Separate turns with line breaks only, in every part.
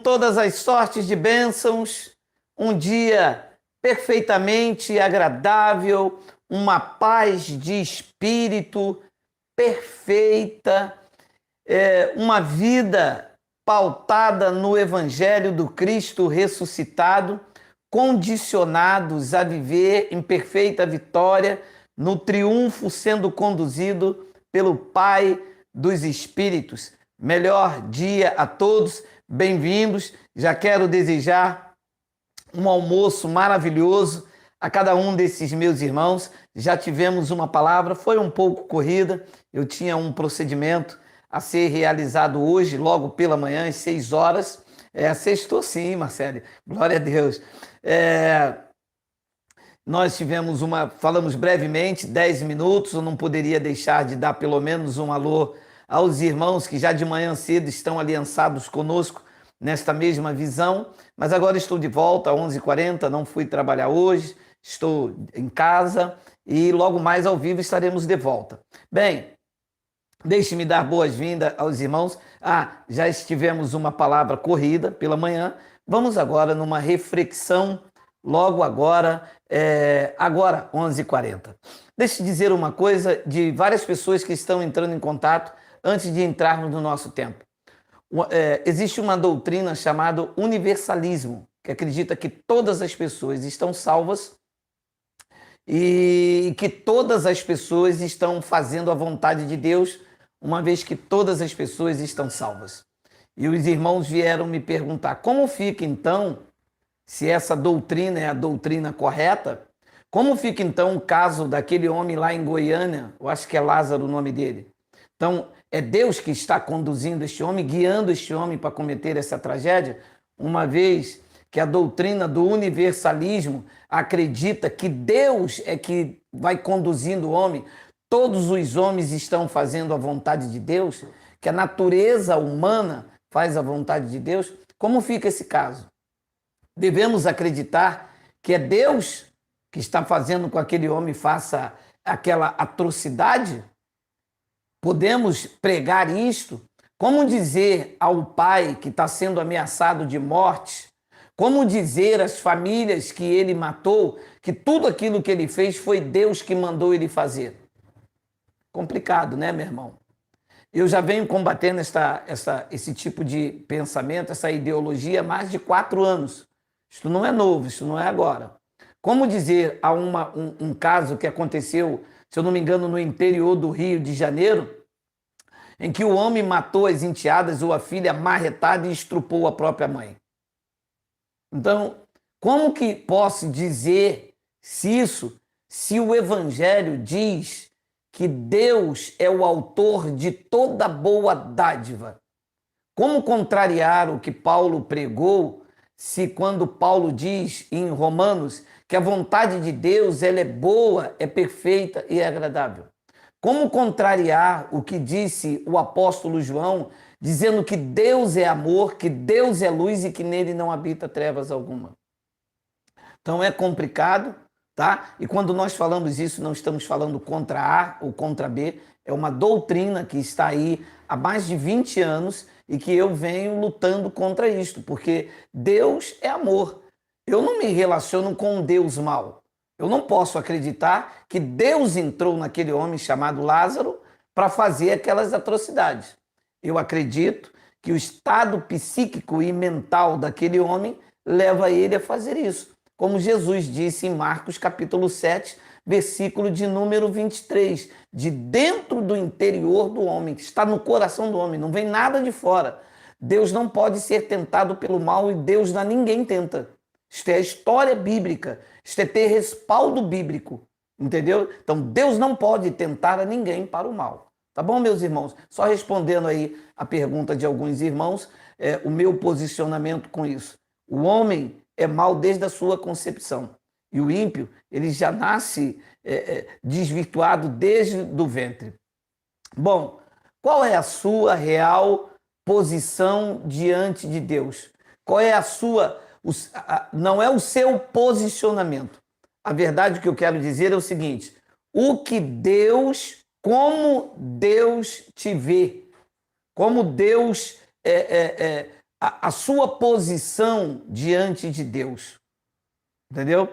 todas as sortes de bênçãos, um dia perfeitamente agradável, uma paz de espírito perfeita, uma vida pautada no Evangelho do Cristo ressuscitado, condicionados a viver em perfeita vitória, no triunfo sendo conduzido pelo Pai dos Espíritos. Melhor dia a todos, bem-vindos. Já quero desejar um almoço maravilhoso a cada um desses meus irmãos. Já tivemos uma palavra, foi um pouco corrida, eu tinha um procedimento a ser realizado hoje, logo pela manhã, às 6 horas. Sextou sim, Marcelo, glória a Deus. Nós falamos brevemente, 10 minutos, eu não poderia deixar de dar pelo menos um alô aos irmãos que já de manhã cedo estão aliançados conosco nesta mesma visão, mas agora estou de volta às 11h40, não fui trabalhar hoje, estou em casa e logo mais ao vivo estaremos de volta. Bem, deixe-me dar boas-vindas aos irmãos. Já estivemos uma palavra corrida pela manhã, vamos agora numa reflexão, logo agora, 11h40. Deixa eu dizer uma coisa de várias pessoas que estão entrando em contato antes de entrarmos no nosso tempo. Existe uma doutrina chamada universalismo, que acredita que todas as pessoas estão salvas e que todas as pessoas estão fazendo a vontade de Deus, uma vez que todas as pessoas estão salvas. E os irmãos vieram me perguntar, como fica então, se essa doutrina é a doutrina correta, como fica então o caso daquele homem lá em Goiânia, eu acho que é Lázaro o nome dele. Então, é Deus que está conduzindo este homem, guiando este homem para cometer essa tragédia, uma vez que a doutrina do universalismo acredita que Deus é que vai conduzindo o homem, todos os homens estão fazendo a vontade de Deus, que a natureza humana faz a vontade de Deus. Como fica esse caso? Devemos acreditar que é Deus que está fazendo com que aquele homem faça aquela atrocidade? Podemos pregar isto? Como dizer ao pai que está sendo ameaçado de morte? Como dizer às famílias que ele matou que tudo aquilo que ele fez foi Deus que mandou ele fazer? Complicado, né, meu irmão? Eu já venho combatendo esse tipo de pensamento, essa ideologia há mais de 4 anos. Isto não é novo, isso não é agora. Como dizer a um caso que aconteceu, se eu não me engano, no interior do Rio de Janeiro, em que o homem matou as enteadas ou a filha marretada e estrupou a própria mãe. Então, como que posso dizer se o Evangelho diz que Deus é o autor de toda boa dádiva? Como contrariar o que Paulo pregou, se quando Paulo diz em Romanos que a vontade de Deus ela é boa, é perfeita e é agradável? Como contrariar o que disse o apóstolo João, dizendo que Deus é amor, que Deus é luz e que nele não habita trevas alguma? Então é complicado, tá? E quando nós falamos isso, não estamos falando contra A ou contra B, é uma doutrina que está aí há mais de 20 anos e que eu venho lutando contra isto, porque Deus é amor. Eu não me relaciono com um Deus mau. Eu não posso acreditar que Deus entrou naquele homem chamado Lázaro para fazer aquelas atrocidades. Eu acredito que o estado psíquico e mental daquele homem leva ele a fazer isso. Como Jesus disse em Marcos capítulo 7, versículo de número 23, de dentro do interior do homem, que está no coração do homem, não vem nada de fora. Deus não pode ser tentado pelo mal e Deus a ninguém tenta. Isto é a história bíblica, isto é ter respaldo bíblico, entendeu? Então Deus não pode tentar a ninguém para o mal. Tá bom, meus irmãos? Só respondendo aí a pergunta de alguns irmãos, o meu posicionamento com isso. O homem é mau desde a sua concepção. E o ímpio, ele já nasce desvirtuado desde o ventre. Bom, qual é a sua real posição diante de Deus? Qual é a sua... não é o seu posicionamento. A verdade que eu quero dizer é o seguinte: como Deus te vê, como Deus a sua posição diante de Deus. Entendeu?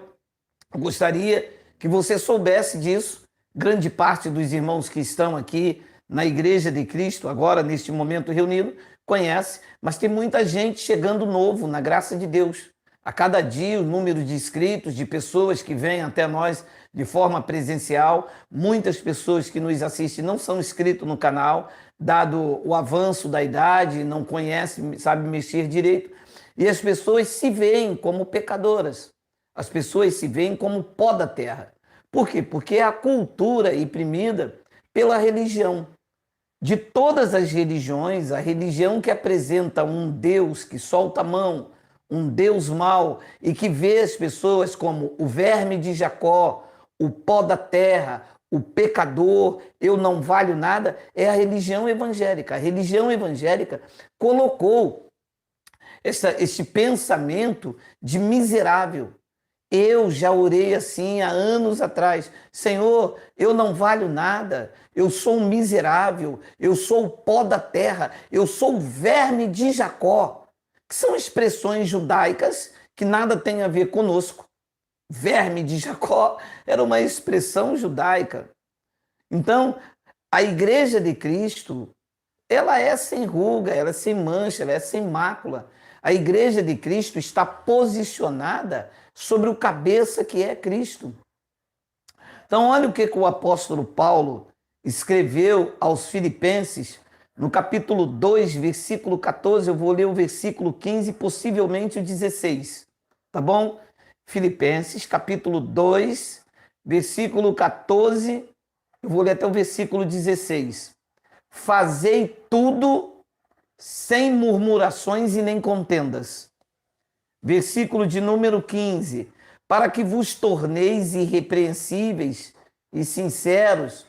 Eu gostaria que você soubesse disso. Grande parte dos irmãos que estão aqui na Igreja de Cristo, agora neste momento reunido, conhece, mas tem muita gente chegando novo na graça de Deus. A cada dia o número de inscritos, de pessoas que vêm até nós de forma presencial, muitas pessoas que nos assistem não são inscritos no canal, dado o avanço da idade, não conhecem, sabem mexer direito, e as pessoas se veem como pecadoras, as pessoas se veem como pó da terra. Por quê? Porque é a cultura imprimida pela religião. De todas as religiões, a religião que apresenta um Deus que solta a mão, um Deus mau e que vê as pessoas como o verme de Jacó, o pó da terra, o pecador, eu não valho nada, é a religião evangélica. A religião evangélica colocou esse pensamento de miserável. Eu já orei assim há anos atrás. Senhor, eu não valho nada, eu sou um miserável, eu sou o pó da terra, eu sou o verme de Jacó, que são expressões judaicas que nada tem a ver conosco. Verme de Jacó era uma expressão judaica. Então, a Igreja de Cristo, ela é sem ruga, ela é sem mancha, ela é sem mácula. A Igreja de Cristo está posicionada sobre o cabeça que é Cristo. Então, olha o que o apóstolo Paulo escreveu aos Filipenses, no capítulo 2, versículo 14, eu vou ler o versículo 15, possivelmente o 16, tá bom? Filipenses, capítulo 2, versículo 14, eu vou ler até o versículo 16. Fazei tudo sem murmurações e nem contendas. Versículo de número 15. Para que vos torneis irrepreensíveis e sinceros,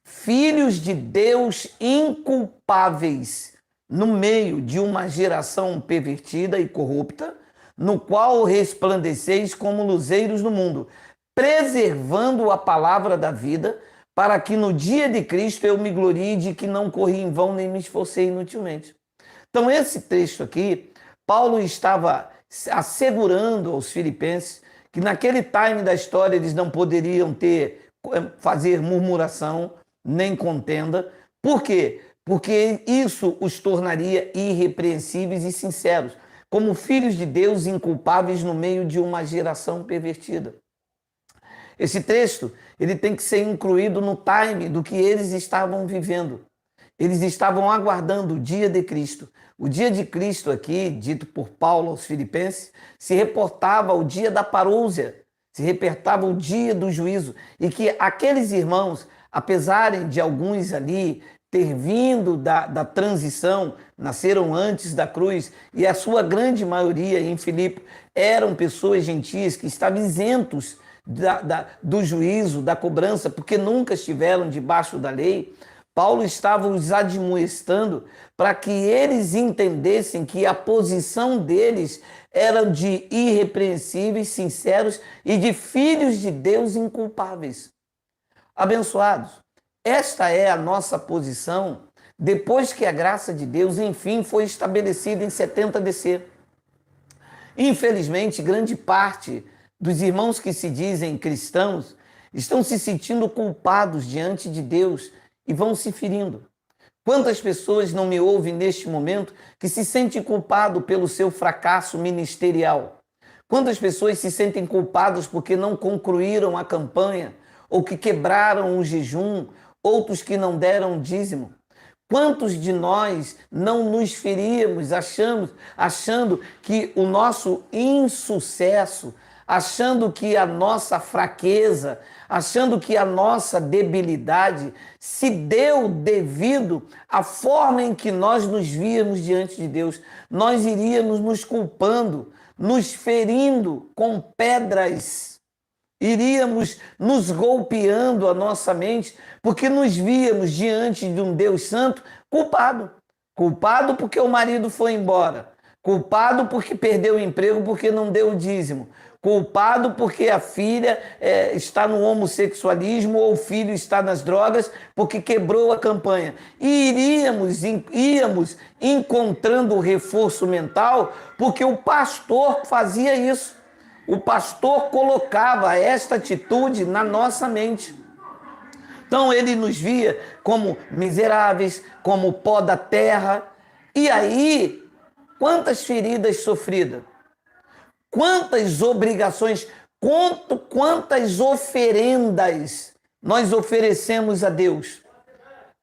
filhos de Deus inculpáveis, no meio de uma geração pervertida e corrupta, no qual resplandeceis como luzeiros no mundo, preservando a palavra da vida, para que no dia de Cristo eu me glorie de que não corri em vão nem me esforcei inutilmente. Então, esse texto aqui, Paulo estava assegurando aos filipenses que naquele time da história eles não poderiam fazer murmuração nem contenda. Por quê? Porque isso os tornaria irrepreensíveis e sinceros, como filhos de Deus inculpáveis no meio de uma geração pervertida. Esse texto ele tem que ser incluído no time do que eles estavam vivendo. Eles estavam aguardando o dia de Cristo. O dia de Cristo aqui, dito por Paulo aos Filipenses, se reportava ao dia da parousia, se reportava o dia do juízo. E que aqueles irmãos, apesar de alguns ali ter vindo da transição, nasceram antes da cruz, e a sua grande maioria em Filipe eram pessoas gentias que estavam isentos do juízo, da cobrança, porque nunca estiveram debaixo da lei. Paulo estava os admoestando para que eles entendessem que a posição deles era de irrepreensíveis, sinceros e de filhos de Deus inculpáveis. Abençoados, esta é a nossa posição depois que a graça de Deus, enfim, foi estabelecida em 70 DC. Infelizmente, grande parte dos irmãos que se dizem cristãos estão se sentindo culpados diante de Deus e vão se ferindo. Quantas pessoas não me ouvem neste momento que se sentem culpados pelo seu fracasso ministerial? Quantas pessoas se sentem culpadas porque não concluíram a campanha, ou que quebraram o jejum, outros que não deram dízimo? Quantos de nós não nos feríamos achando que o nosso insucesso, achando que a nossa fraqueza, achando que a nossa debilidade se deu devido à forma em que nós nos víamos diante de Deus? Nós iríamos nos culpando, nos ferindo com pedras, iríamos nos golpeando a nossa mente, porque nos víamos diante de um Deus santo culpado. Culpado porque o marido foi embora, culpado porque perdeu o emprego, porque não deu o dízimo, culpado porque a filha está no homossexualismo ou o filho está nas drogas porque quebrou a campanha. E íamos encontrando o reforço mental porque o pastor fazia isso. O pastor colocava esta atitude na nossa mente. Então ele nos via como miseráveis, como pó da terra. E aí, quantas feridas sofridas? Quantas obrigações, quantas oferendas nós oferecemos a Deus?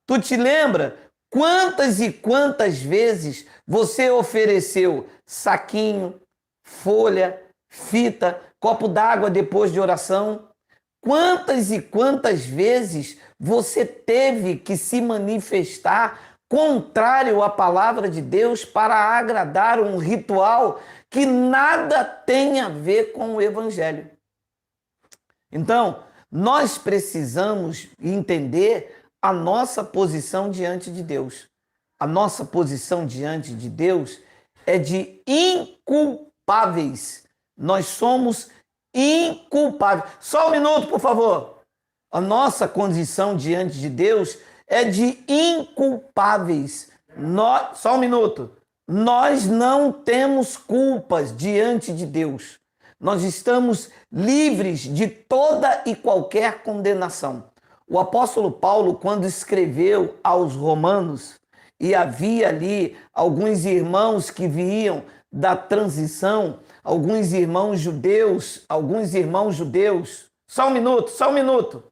Tu te lembra quantas e quantas vezes você ofereceu saquinho, folha, fita, copo d'água depois de oração? Quantas e quantas vezes você teve que se manifestar contrário à palavra de Deus para agradar um ritual que nada tem a ver com o Evangelho? Então, nós precisamos entender a nossa posição diante de Deus. A nossa posição diante de Deus é de inculpáveis. Nós somos inculpáveis. Só um minuto, por favor. A nossa condição diante de Deus é de inculpáveis. Só um minuto. Nós não temos culpas diante de Deus. Nós estamos livres de toda e qualquer condenação. O apóstolo Paulo, quando escreveu aos Romanos, e havia ali alguns irmãos que vinham da transição, alguns irmãos judeus, só um minuto.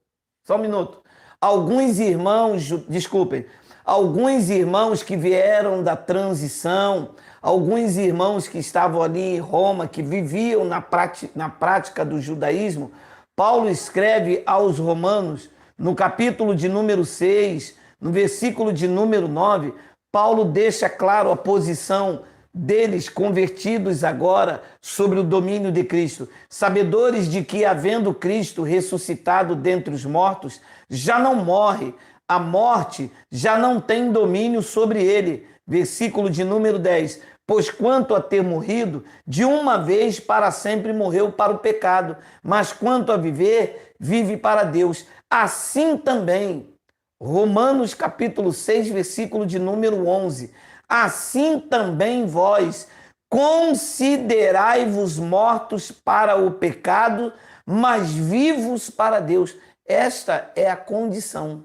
Alguns irmãos que vieram da transição, alguns irmãos que estavam ali em Roma, que viviam na prática do judaísmo. Paulo escreve aos Romanos, no capítulo de número 6, no versículo de número 9, Paulo deixa claro a posição deles convertidos agora sobre o domínio de Cristo, sabedores de que, havendo Cristo ressuscitado dentre os mortos, já não morre, a morte já não tem domínio sobre ele. Versículo de número 10, pois quanto a ter morrido, de uma vez para sempre morreu para o pecado, mas quanto a viver, vive para Deus. Assim também, Romanos capítulo 6, versículo de número 11, assim também vós considerai-vos mortos para o pecado, mas vivos para Deus. Esta é a condição.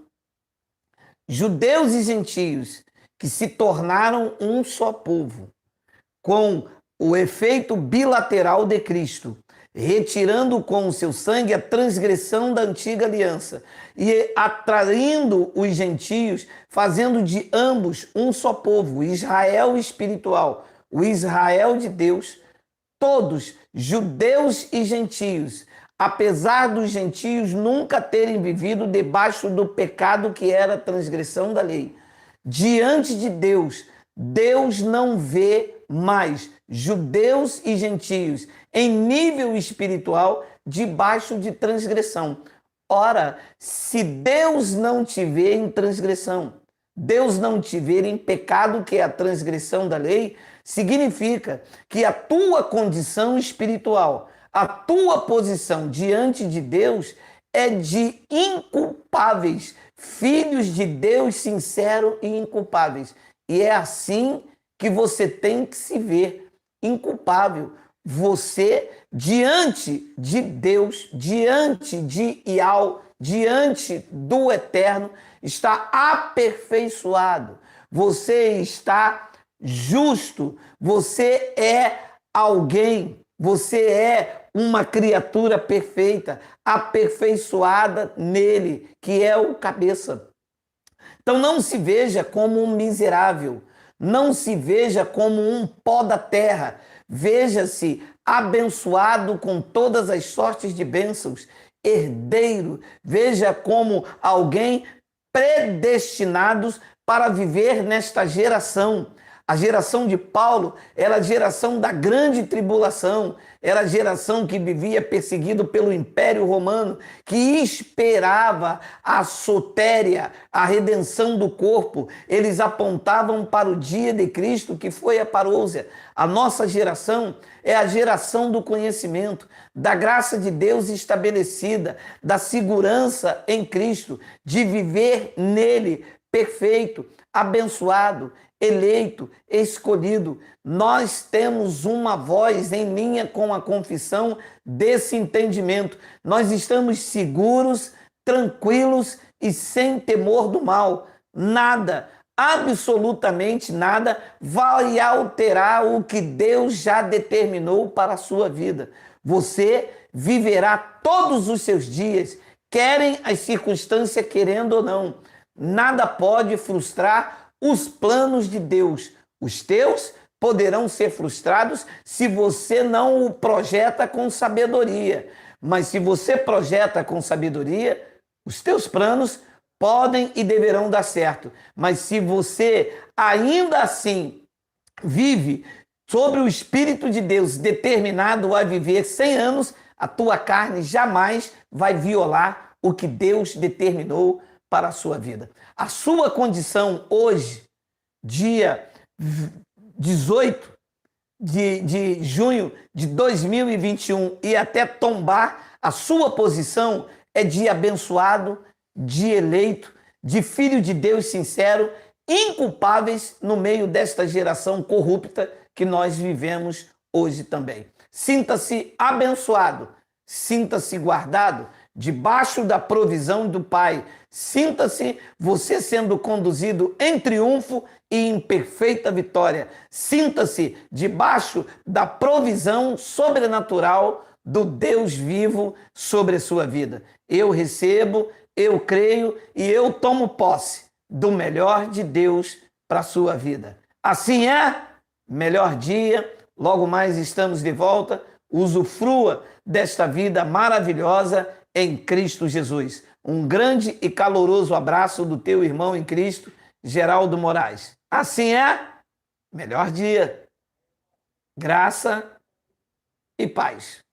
Judeus e gentios que se tornaram um só povo, com o efeito bilateral de Cristo, retirando com o seu sangue a transgressão da antiga aliança e atraindo os gentios, fazendo de ambos um só povo, o Israel espiritual, o Israel de Deus. Todos, judeus e gentios, apesar dos gentios nunca terem vivido debaixo do pecado que era a transgressão da lei, diante de Deus, Deus não vê mais judeus e gentios em nível espiritual debaixo de transgressão. Ora, se Deus não te vê em transgressão, Deus não te vê em pecado, que é a transgressão da lei, significa que a tua condição espiritual, a tua posição diante de Deus é de inculpáveis, filhos de Deus sincero e inculpáveis. E é assim que você tem que se ver, inculpável. Você, diante de Deus, diante de Iau, diante do Eterno, está aperfeiçoado. Você está justo. Você é alguém. Você é uma criatura perfeita, aperfeiçoada nele, que é o cabeça. Então não se veja como um miserável. Não se veja como um pó da terra. Veja-se abençoado com todas as sortes de bênçãos, herdeiro. Veja como alguém predestinados para viver nesta geração. A geração de Paulo era a geração da grande tribulação, era a geração que vivia perseguido pelo Império Romano, que esperava a sotéria, a redenção do corpo. Eles apontavam para o dia de Cristo, que foi a parousia. A nossa geração é a geração do conhecimento, da graça de Deus estabelecida, da segurança em Cristo, de viver nele perfeito, abençoado, eleito, escolhido. Nós temos uma voz em linha com a confissão desse entendimento. Nós estamos seguros, tranquilos e sem temor do mal. Nada, absolutamente nada, vai alterar o que Deus já determinou para a sua vida. Você viverá todos os seus dias, querem as circunstâncias, querendo ou não. Nada pode frustrar os planos de Deus. Os teus poderão ser frustrados se você não o projeta com sabedoria. Mas se você projeta com sabedoria, os teus planos podem e deverão dar certo. Mas se você ainda assim vive sobre o Espírito de Deus, determinado a viver 100 anos, a tua carne jamais vai violar o que Deus determinou para a sua vida. A sua condição hoje, dia 18 de junho de 2021, e até tombar, a sua posição é de abençoado, de eleito, de filho de Deus sincero, inculpáveis no meio desta geração corrupta que nós vivemos hoje também. Sinta-se abençoado, sinta-se guardado, debaixo da provisão do Pai. Sinta-se você sendo conduzido em triunfo e em perfeita vitória. Sinta-se debaixo da provisão sobrenatural do Deus vivo sobre a sua vida. Eu recebo, eu creio e eu tomo posse do melhor de Deus para a sua vida. Assim é, melhor dia, logo mais estamos de volta. Usufrua desta vida maravilhosa em Cristo Jesus. Um grande e caloroso abraço do teu irmão em Cristo, Geraldo Moraes. Assim é, melhor dia, graça e paz.